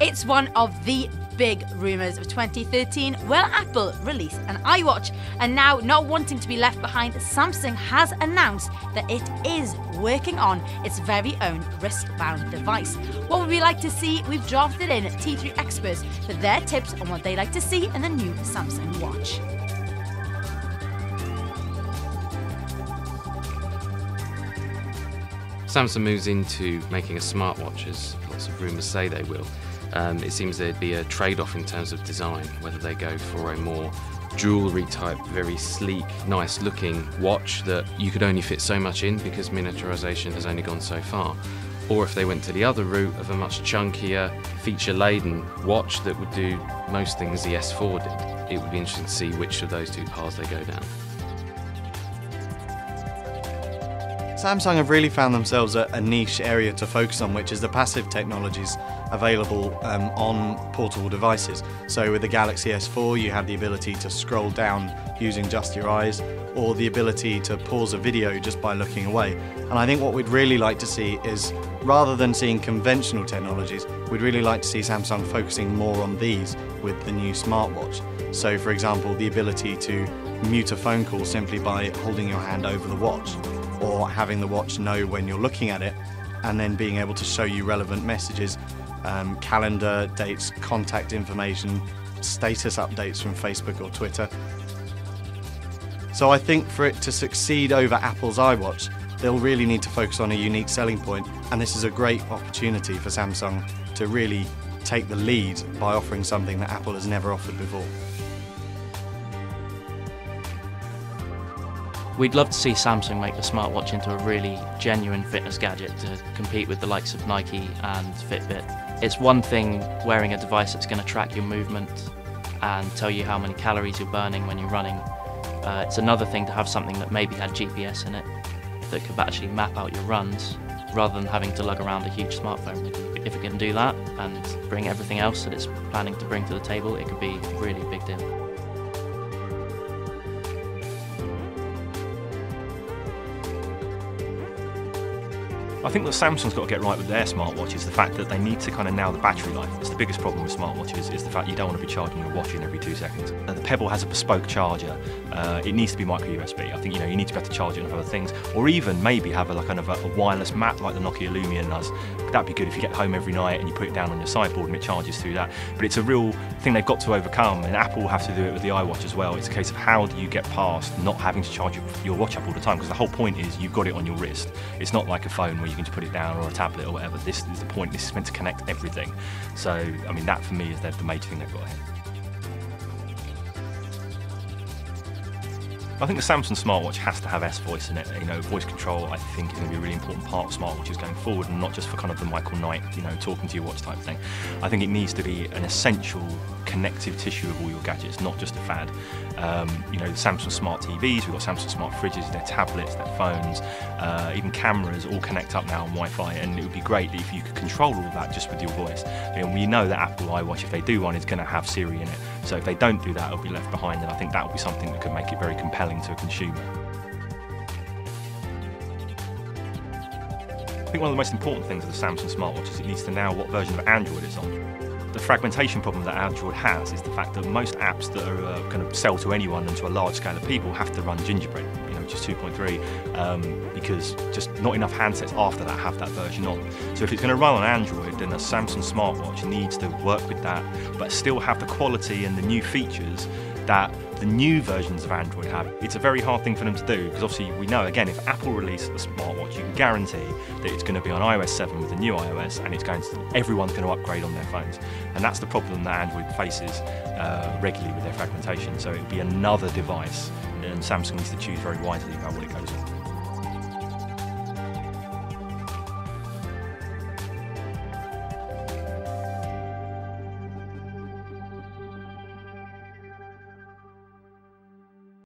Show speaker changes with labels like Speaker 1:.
Speaker 1: It's one of the big rumours of 2013. Will Apple release an iWatch? And now, not wanting to be left behind, Samsung has announced that it is working on its very own wristband device. What would we like to see? We've drafted in T3 experts for their tips on what they like to see in the new Samsung Watch.
Speaker 2: Samsung moves into making a smartwatch, as lots of rumours say they will. It seems there'd be a trade-off in terms of design, whether they go for a more jewellery type, very sleek, nice looking watch that you could only fit so much in because miniaturisation has only gone so far, or if they went to the other route of a much chunkier, feature-laden watch that would do most things the S4 did. It would be interesting to see which of those two paths they go down.
Speaker 3: Samsung have really found themselves a niche area to focus on, which is the passive technologies available on portable devices. So with the Galaxy S4 you have the ability to scroll down using just your eyes, or the ability to pause a video just by looking away. And I think what we'd really like to see is, rather than seeing conventional technologies, we'd really like to see Samsung focusing more on these with the new smartwatch. So for example, the ability to mute a phone call simply by holding your hand over the watch, or having the watch know when you're looking at it and then being able to show you relevant messages, calendar, dates, contact information, status updates from Facebook or Twitter. So I think for it to succeed over Apple's iWatch, they'll really need to focus on a unique selling point, and this is a great opportunity for Samsung to really take the lead by offering something that Apple has never offered before.
Speaker 4: We'd love to see Samsung make the smartwatch into a really genuine fitness gadget to compete with the likes of Nike and Fitbit. It's one thing wearing a device that's going to track your movement and tell you how many calories you're burning when you're running. It's another thing to have something that maybe had GPS in it that could actually map out your runs rather than having to lug around a huge smartphone. If it can do that and bring everything else that it's planning to bring to the table, it could be a really big deal.
Speaker 5: I think what Samsung's got to get right with their smartwatch is the fact that they need to kind of nail the battery life. It's the biggest problem with smartwatches, is the fact you don't want to be charging your watch in every 2 seconds. The Pebble has a bespoke charger. It needs to be micro USB. I think you need to be able to charge it on other things, or even maybe have a wireless mat like the Nokia Lumia does. That'd be good if you get home every night and you put it down on your sideboard and it charges through that. But it's a real thing they've got to overcome, and Apple will have to do it with the iWatch as well. It's a case of how do you get past not having to charge your watch up all the time, because the whole point is you've got it on your wrist. It's not like a phone where you can just put it down, or a tablet or whatever. This is the point. This is meant to connect everything. So, I mean, that for me is the major thing they've got here. I think the Samsung smartwatch has to have S-Voice in it. Voice control, I think, is going to be a really important part of smartwatches going forward, and not just for kind of the Michael Knight, talking to your watch type thing. I think it needs to be an essential connective tissue of all your gadgets, not just a fad. The Samsung smart TVs, we've got Samsung smart fridges, their tablets, their phones, even cameras all connect up now on Wi-Fi, and it would be great if you could control all of that just with your voice. And we know that Apple iWatch, if they do one, is going to have Siri in it. So if they don't do that, it'll be left behind, and I think that will be something that could make it very compelling to a consumer. I think one of the most important things of the Samsung smartwatch is it needs to know what version of Android it's on. The fragmentation problem that Android has is the fact that most apps that are going to sell to anyone and to a large scale of people have to run Gingerbread, which is 2.3, because just not enough handsets after that have that version on. So if it's going to run on Android, then a Samsung smartwatch needs to work with that, but still have the quality and the new features that the new versions of Android have. It's a very hard thing for them to do, because obviously we know, again, if Apple release a smartwatch, you can guarantee that it's going to be on iOS 7 with the new iOS, and everyone's going to upgrade on their phones. And that's the problem that Android faces regularly with their fragmentation. So it would be another device, and Samsung needs to choose very wisely about what it